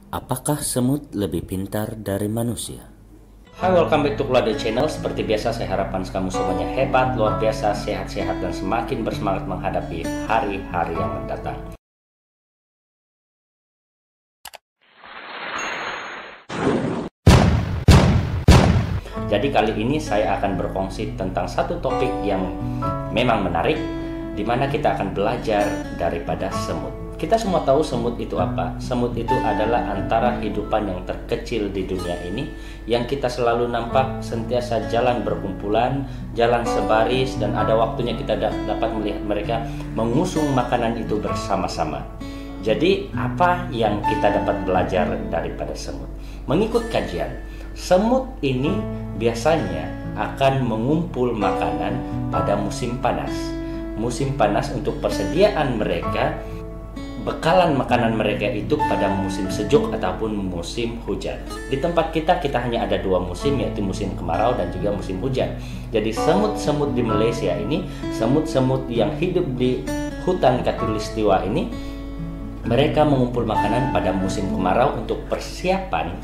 Apakah semut lebih pintar dari manusia? Hai, welcome back to Kulade Channel. Seperti biasa, saya harapkan kamu semuanya hebat, luar biasa, sehat-sehat, dan semakin bersemangat menghadapi hari-hari yang mendatang. Jadi kali ini saya akan berfungsi tentang satu topik yang memang menarik, di mana kita akan belajar daripada semut. Kita semua tahu semut itu apa? Semut itu adalah antara hidupan yang terkecil di dunia ini, yang kita selalu nampak sentiasa jalan berkumpulan, jalan sebaris, dan ada waktunya kita dapat melihat mereka mengusung makanan itu bersama-sama. Jadi apa yang kita dapat belajar daripada semut? Mengikut kajian, semut ini biasanya akan mengumpul makanan pada musim panas. Musim panas untuk persediaan mereka, bekalan makanan mereka itu pada musim sejuk ataupun musim hujan. Di tempat kita hanya ada dua musim, yaitu musim kemarau dan juga musim hujan. Jadi semut-semut di Malaysia ini, semut-semut yang hidup di hutan Khatulistiwa ini, mereka mengumpul makanan pada musim kemarau untuk persiapan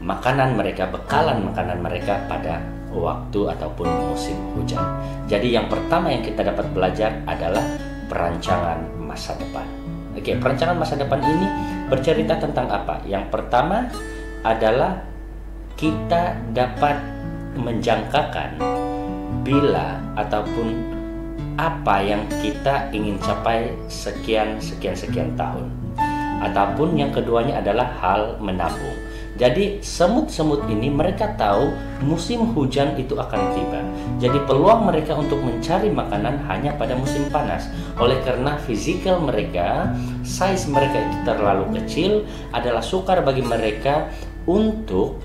makanan mereka, bekalan makanan mereka pada waktu ataupun musim hujan. Jadi yang pertama yang kita dapat belajar adalah perancangan masa depan. Oke, perancangan masa depan ini bercerita tentang apa? Yang pertama adalah kita dapat menjangkakan bila ataupun apa yang kita ingin capai sekian tahun. Ataupun yang keduanya adalah hal menabung. Jadi semut-semut ini mereka tahu musim hujan itu akan tiba. Jadi peluang mereka untuk mencari makanan hanya pada musim panas. Oleh karena fisikal mereka, size mereka itu terlalu kecil, adalah sukar bagi mereka untuk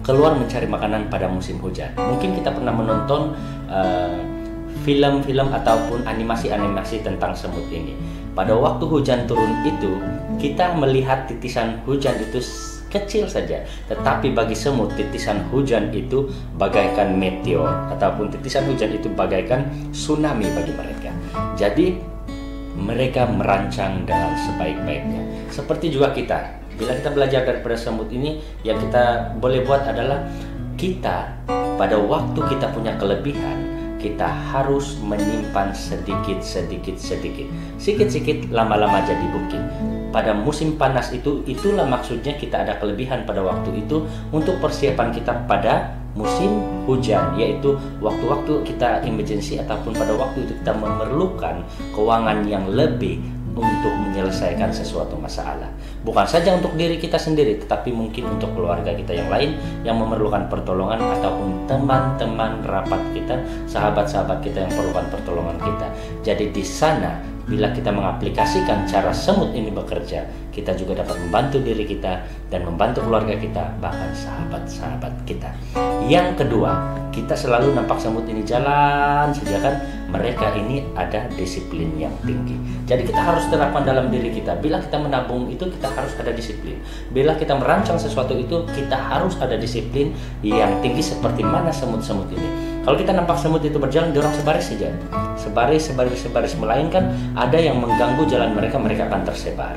keluar mencari makanan pada musim hujan. Mungkin kita pernah menonton film-film ataupun animasi-animasi tentang semut ini. Pada waktu hujan turun itu, kita melihat titisan hujan itu kecil saja, tetapi bagi semut titisan hujan itu bagaikan meteor, ataupun titisan hujan itu bagaikan tsunami bagi mereka. Jadi mereka merancang dengan sebaik-baiknya. Seperti juga kita, bila kita belajar daripada semut ini, yang kita boleh buat adalah kita pada waktu kita punya kelebihan, kita harus menyimpan sedikit, lama-lama jadi bukit. Pada musim panas itu, itulah maksudnya kita ada kelebihan pada waktu itu untuk persiapan kita pada musim hujan, yaitu waktu-waktu kita emergency ataupun pada waktu itu kita memerlukan keuangan yang lebih untuk menyelesaikan sesuatu masalah. Bukan saja untuk diri kita sendiri, tetapi mungkin untuk keluarga kita yang lain yang memerlukan pertolongan, ataupun teman-teman rapat kita, sahabat-sahabat kita yang perlukan pertolongan kita. Jadi di sana, bila kita mengaplikasikan cara semut ini bekerja, kita juga dapat membantu diri kita dan membantu keluarga kita, bahkan sahabat-sahabat kita. Yang kedua, kita selalu nampak semut ini jalan saja kan, mereka ini ada disiplin yang tinggi. Jadi kita harus terapkan dalam diri kita. Bila kita menabung itu, kita harus ada disiplin. Bila kita merancang sesuatu itu, kita harus ada disiplin yang tinggi seperti mana semut-semut ini. Kalau kita nampak semut itu berjalan, dorong sebaris saja. Sebaris, melainkan ada yang mengganggu jalan mereka, mereka akan tersebar.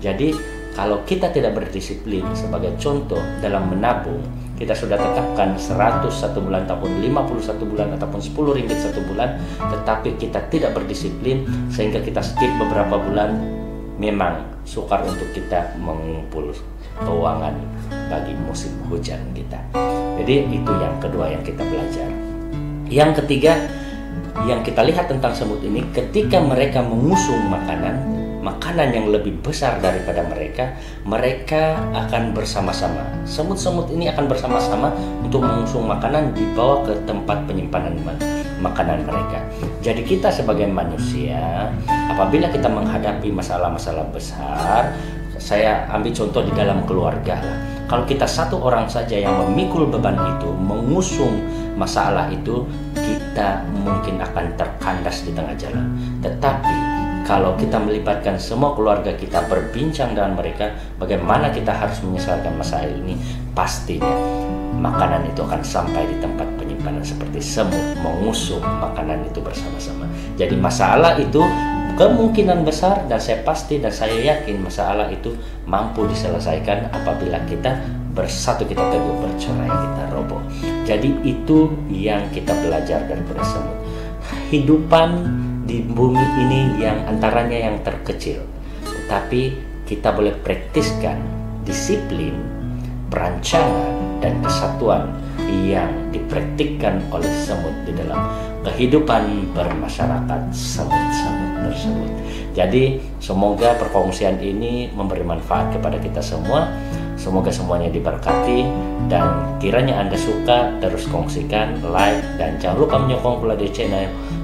Jadi kalau kita tidak berdisiplin, sebagai contoh dalam menabung, kita sudah tetapkan 100 satu bulan, ataupun 50 satu bulan, ataupun 10 ringgit satu bulan, tetapi kita tidak berdisiplin sehingga kita skip beberapa bulan, memang sukar untuk kita mengumpul keuangan bagi musim hujan kita. Jadi itu yang kedua yang kita belajar. Yang ketiga yang kita lihat tentang semut ini, ketika mereka mengusung makanan yang lebih besar daripada mereka, mereka akan bersama-sama. Semut-semut ini akan bersama-sama untuk mengusung makanan, dibawa ke tempat penyimpanan makanan mereka. Jadi kita sebagai manusia, apabila kita menghadapi masalah-masalah besar, saya ambil contoh di dalam keluarga lah. Kalau kita satu orang saja yang memikul beban itu, mengusung masalah itu, kita mungkin akan terkandas di tengah jalan. Tetapi kalau kita melibatkan semua keluarga kita, berbincang dengan mereka bagaimana kita harus menyelesaikan masalah ini, pastinya makanan itu akan sampai di tempat penyimpanan seperti semut mengusung makanan itu bersama-sama. Jadi masalah itu kemungkinan besar, dan saya pasti dan saya yakin masalah itu mampu diselesaikan apabila kita bersatu, kita teguh, bercerai kita roboh. Jadi itu yang kita belajar daripada semut. Hidupan di bumi ini yang antaranya yang terkecil, tetapi kita boleh praktiskan disiplin, perancangan, dan kesatuan yang dipraktikkan oleh semut di dalam kehidupan bermasyarakat semut-semut tersebut. Jadi semoga perkongsian ini memberi manfaat kepada kita semua. Semoga semuanya diberkati, dan kiranya Anda suka, terus kongsikan, like, dan jangan lupa menyokong Kulade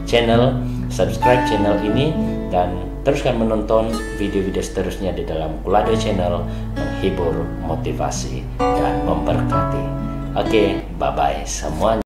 channel, subscribe channel ini, dan teruskan menonton video-video seterusnya di dalam Kulade channel, menghibur, motivasi, dan memberkati. Oke, bye-bye semuanya.